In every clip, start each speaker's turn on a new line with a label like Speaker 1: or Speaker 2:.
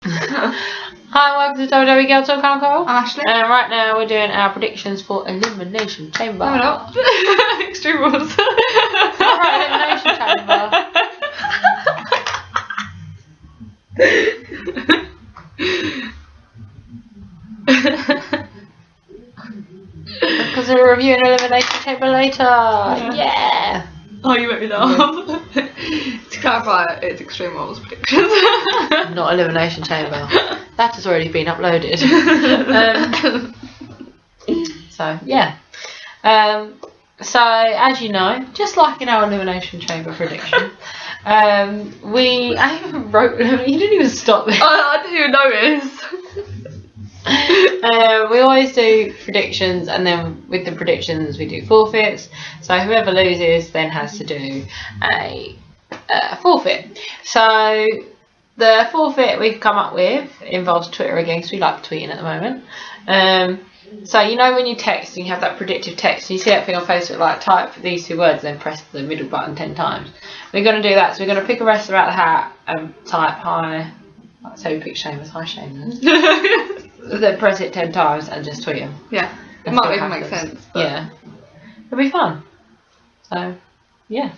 Speaker 1: Hi, welcome to WWE Girl Talk. I'm Carl.
Speaker 2: I'm Ashley.
Speaker 1: And right now we're doing our predictions for Elimination Chamber.
Speaker 2: No, we're not. Extreme Rules.
Speaker 1: Alright, Elimination Chamber. Because we're reviewing Elimination Chamber later. Yeah.
Speaker 2: Oh, you made me laugh. To clarify, it's Extreme Rules predictions.
Speaker 1: Not Elimination Chamber. That has already been uploaded. So yeah. So as you know, just like in our Elimination Chamber prediction, I even wrote. You didn't even stop there.
Speaker 2: I didn't even notice.
Speaker 1: We always do predictions, and then with the predictions we do forfeits. So whoever loses then has to do a forfeit. So the forfeit we've come up with involves Twitter again, because we like tweeting at the moment. So you know when you text and you have that predictive text, and you see that thing on Facebook like type these two words, then press the middle button 10 times. We're going to do that. So we're going to pick a wrestler out of the hat and type hi. So we pick Sheamus. Hi Sheamus. Then press it 10 times and just tweet him.
Speaker 2: Yeah, it might even make sense. But
Speaker 1: Yeah, it'll be fun. So yeah,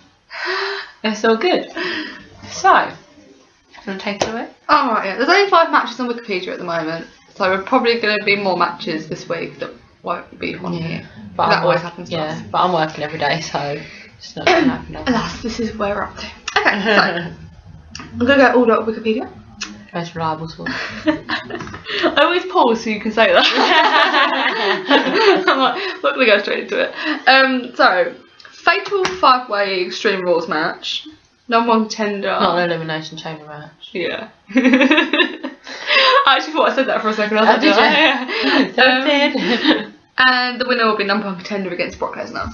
Speaker 1: it's all good. So, want to take it away?
Speaker 2: Oh, right, yeah. There's only 5 matches on Wikipedia at the moment, so we're probably going to be more matches this week that won't be on here.
Speaker 1: But
Speaker 2: that always happens to us.
Speaker 1: Yeah, but I'm working every day, so it's not going to happen.
Speaker 2: Alas, this is where we're up to. Okay, so I'm going to go all up Wikipedia.
Speaker 1: Most reliable source.
Speaker 2: I always pause so you can say that. I'm like, not going to go straight into it. So, Fatal 5-Way Extreme Rules match. Number 1 contender.
Speaker 1: Not an Elimination Chamber match.
Speaker 2: Yeah. I actually thought I said that for a second. I was like,
Speaker 1: I did.
Speaker 2: And the winner will be number 1 contender against Brock Lesnar.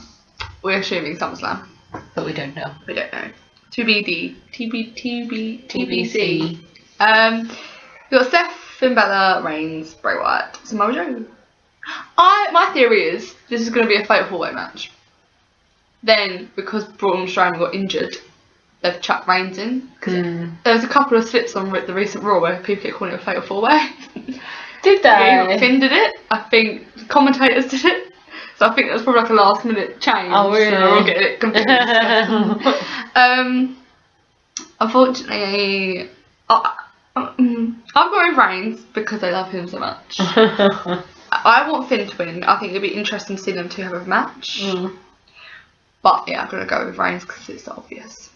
Speaker 2: We're assuming SummerSlam.
Speaker 1: But we don't know.
Speaker 2: We don't know. TBC.
Speaker 1: TBC.
Speaker 2: We've got Seth, Finn Balor, Reigns, Bray Wyatt, Samoa Joe. My theory is this is going to be a fatal 4-way match. Then, because Braun Strowman got injured, they've chucked Reigns in. There was a couple of slips on the recent Raw where people kept calling it a fatal 4-way.
Speaker 1: Did they?
Speaker 2: Yeah, Finn did it. I think the commentators did it. So I think that was probably like a last minute change.
Speaker 1: Oh really?
Speaker 2: So we'll get it confused. Unfortunately, I've got with Reigns because I love him so much. I want Finn to win. I think it'd be interesting to see them two have a match. But yeah, I'm going to go with Reigns because it's obvious.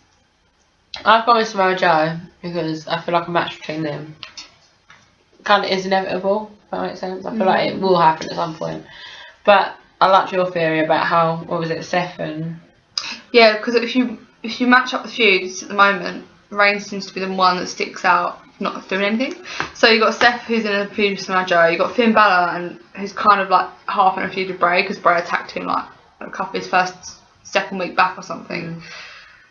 Speaker 1: I've gone with Samoa Joe because I feel like a match between them kind of is inevitable, if that makes sense. I feel like it will happen at some point. But I liked your theory about how, what was it, Seth and...
Speaker 2: Yeah, because if you match up the feuds at the moment, Reigns seems to be the one that sticks out not doing anything. So you've got Seth who's in a feud with Samoa Joe, you've got Finn Balor and who's kind of like half in a feud with Bray because Bray attacked him like a couple of his second week back or something.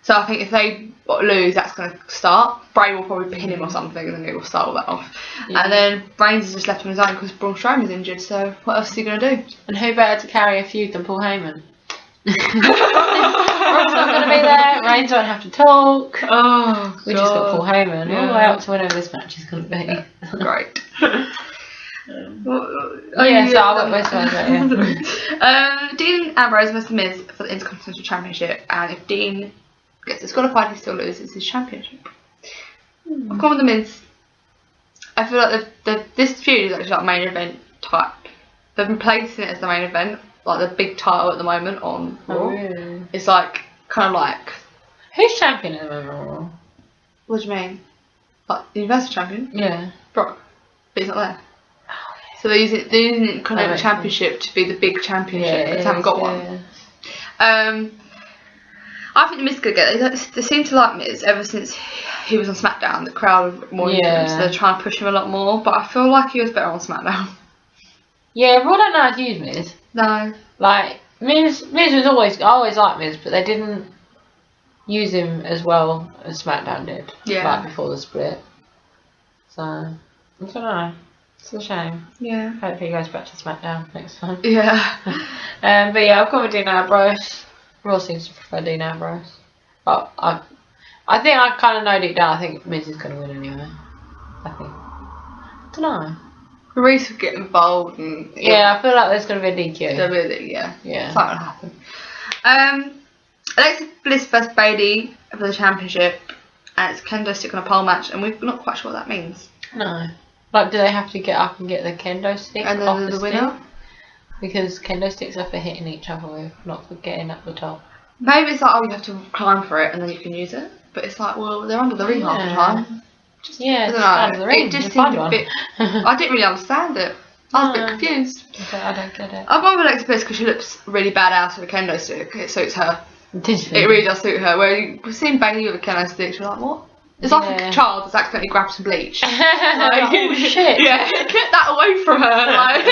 Speaker 2: So I think if they lose, that's going to start. Bray will probably pin him or something and then it will start all that off. Yeah. And then Reigns is just left on his own because Braun Strowman's injured, so what else is he going to do?
Speaker 1: And who better to carry a feud than Paul Heyman? Brock's not going to be there, Reigns won't have to talk.
Speaker 2: Oh,
Speaker 1: we just got Paul Heyman all the way up to whenever this match is going to be.
Speaker 2: Great.
Speaker 1: So I went with Samoa Joe.
Speaker 2: Dean Ambrose versus The Miz for the Intercontinental Championship, and if Dean gets disqualified, he still loses his championship. I've gone with The Miz. I feel like this feud is actually like main event type. They've been placing it as the main event, like the big title at the moment on Raw.
Speaker 1: Oh, really?
Speaker 2: It's like kind of like
Speaker 1: who's champion at the moment on Raw?
Speaker 2: What do you mean? Like the Universal Champion?
Speaker 1: Yeah.
Speaker 2: Brock, but he's not there. So they're using kind of a championship to be the big championship, but they haven't got one. I think Miz could get it. They seem to like Miz ever since he was on SmackDown. The crowd were more into him, so they're trying to push him a lot more. But I feel like he was better on SmackDown.
Speaker 1: Yeah, Raw don't know how to use Miz.
Speaker 2: No. Like
Speaker 1: Miz was I always liked Miz, but they didn't use him as well as SmackDown did.
Speaker 2: Yeah.
Speaker 1: Like before the split. So I don't know. It's a shame.
Speaker 2: Yeah.
Speaker 1: Hopefully he goes back to SmackDown next time.
Speaker 2: Yeah.
Speaker 1: But yeah, I've gone with Dean Ambrose. Raw seems to prefer Dean Ambrose. But I think I kind of know deep down. I think Miz is going to win anyway. I think. don't know.
Speaker 2: Reese would get involved and
Speaker 1: Yeah, I feel like there's going to be a DQ.
Speaker 2: Yeah. Something will happen. Alexa Bliss vs Bailey for the championship, and it's a kendo stick on a pole match, and we're not quite sure what that means.
Speaker 1: No. Like, do they have to get up and get the kendo stick
Speaker 2: And then
Speaker 1: off
Speaker 2: the winner?
Speaker 1: stick? Because kendo sticks are for hitting each other with, not for getting up the top.
Speaker 2: Maybe it's like, oh, you have to climb for it and then you can use it. But it's like, well, they're under the ring half the time. I don't know.
Speaker 1: Under the ring.
Speaker 2: It just seemed a bit. I didn't really understand it. I was a bit confused.
Speaker 1: I don't get it.
Speaker 2: I've gone with Alexa Bliss because she looks really badass with a kendo stick. It suits her.
Speaker 1: It
Speaker 2: really does suit her. Where we've seen Bailey with a kendo stick, she's like, what? It's like a child that's accidentally grabbed some bleach. Like,
Speaker 1: oh shit!
Speaker 2: Yeah, get that away from her. Like,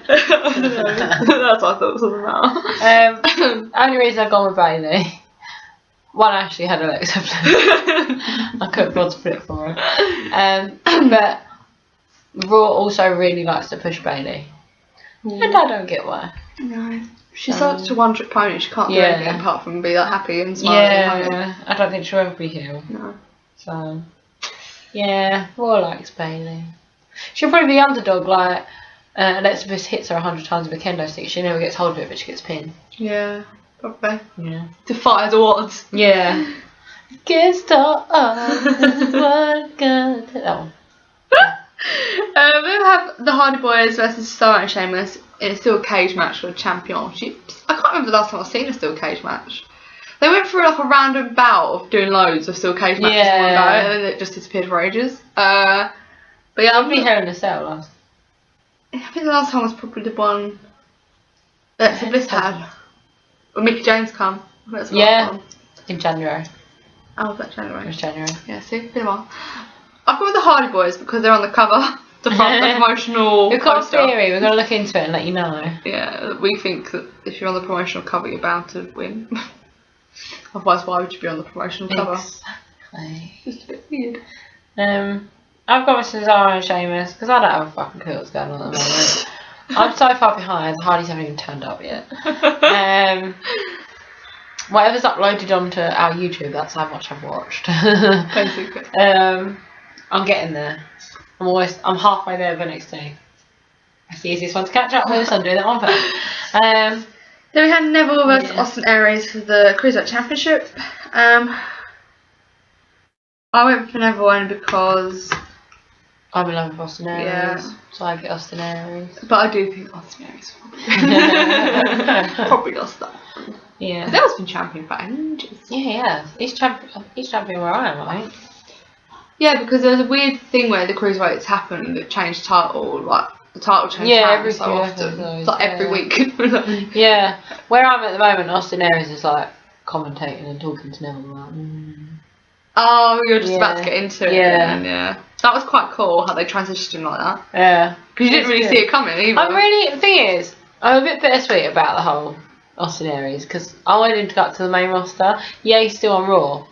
Speaker 2: that's what I thought was all about.
Speaker 1: Only reason I've gone with Bailey. One, I actually had Alexa Bliss. I couldn't bother to flip for her. But Raw also really likes to push Bailey, and I don't get why.
Speaker 2: No. She's such a one-trick pony. She can't do anything apart from be like happy and smiling.
Speaker 1: Yeah, I don't think she'll ever be heel.
Speaker 2: No.
Speaker 1: So, yeah, Raw likes Bailey. She'll probably be underdog, like Alexa Bliss hits her 100 times with a kendo stick. She never gets hold of it, but she gets pinned.
Speaker 2: Yeah, probably.
Speaker 1: Yeah.
Speaker 2: Defies the odds.
Speaker 1: Yeah. Against all odds, what good. That one.
Speaker 2: We have the Hardy Boys versus Solo and Sheamus in a steel cage match for the championships. I can't remember the last time I've seen a steel cage match. They went through like a random bout of doing loads of steel cage matches in one go, and then it just disappeared for ages. But yeah,
Speaker 1: I'll be here in the cell last.
Speaker 2: I think the last time was probably the one that Bliss had. When Mickey James come. That's the last one.
Speaker 1: In January.
Speaker 2: Oh, was that January?
Speaker 1: It was January.
Speaker 2: Yeah, see, been a while. I've got the Hardy Boys because they're on the cover. The promotional
Speaker 1: We've got
Speaker 2: poster.
Speaker 1: a theory, we're going to look into it and let you know.
Speaker 2: Yeah, we think that if you're on the promotional cover, you're bound to win. Otherwise, why would you be on the promotional cover?
Speaker 1: Exactly.
Speaker 2: Just a bit weird.
Speaker 1: I've got Cesaro and Sheamus because I don't have a fucking clue what's going on at the moment. I'm so far behind, the Hardys haven't even turned up yet. Whatever's uploaded onto our YouTube, that's how much I've watched.
Speaker 2: Basically.
Speaker 1: I'm getting there. I'm halfway there by NXT. That's the easiest one to catch up with, so I'm doing that one first.
Speaker 2: Then we had Neville versus Austin Aries for the Cruiserweight Championship. I went for Neville only because
Speaker 1: I'm in love with Austin Aries, so I get Austin Aries.
Speaker 2: But I do think Austin Aries probably lost that one.
Speaker 1: Yeah.
Speaker 2: Neville's been champion for ages.
Speaker 1: Yeah, he has. He's champion where I am, I think.
Speaker 2: Yeah, because there's a weird thing where the Cruiserweights happen that change title, like the title change hands so often. It's like every week.
Speaker 1: Yeah. Where I'm at the moment, Austin Aries is like commentating and talking to Neville. Like,
Speaker 2: Oh, you're just about to get into it.
Speaker 1: Yeah.
Speaker 2: Yeah. That was quite cool how they transitioned him like that.
Speaker 1: Yeah.
Speaker 2: Because you didn't really see it coming either.
Speaker 1: The thing is, I'm a bit bittersweet about the whole Austin Aries because I wanted him to go up to the main roster. Yeah, he's still on Raw,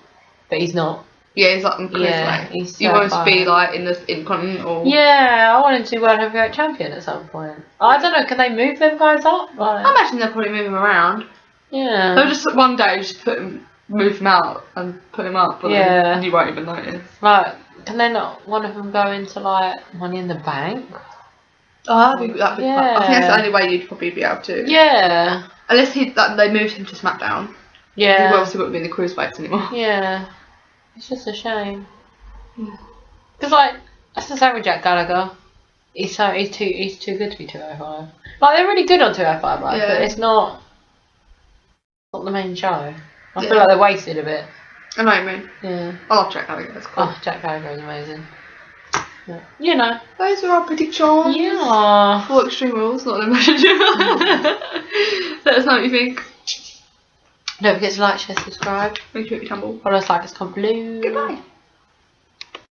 Speaker 1: but he's not.
Speaker 2: Yeah, he's like in Cruiserweight.
Speaker 1: Yeah, he's
Speaker 2: he wants to be like in the Intercontinental.
Speaker 1: Yeah, I want him to be World Heavyweight Champion at some point. I don't know, can they move them guys up? Like,
Speaker 2: I imagine they'll probably move him around.
Speaker 1: Yeah.
Speaker 2: They'll just one day just move him out and put him up, and you won't even notice.
Speaker 1: Like, can they not, one of them go into like Money in the Bank?
Speaker 2: Oh, that'd be I think that's the only way you'd probably be able to.
Speaker 1: Yeah.
Speaker 2: Unless they moved him to SmackDown.
Speaker 1: Yeah.
Speaker 2: He obviously wouldn't be in the Cruiserweights anymore.
Speaker 1: Yeah. It's just a shame. Because like, that's the same with Jack Gallagher. He's too good to be 205. Like, they're really good on 205, but it's not the main show. I feel like they're wasted a bit.
Speaker 2: I know what you mean.
Speaker 1: Yeah.
Speaker 2: I love Jack Gallagher, that's cool.
Speaker 1: Oh, Jack Gallagher is amazing. Yeah. You know.
Speaker 2: Those are our predictions.
Speaker 1: Yeah.
Speaker 2: For Extreme Rules, not Elimination. Let us know what you think.
Speaker 1: Don't forget to like, share, subscribe.
Speaker 2: Make sure you tumble.
Speaker 1: Follow us, like us, comment below.
Speaker 2: Goodbye.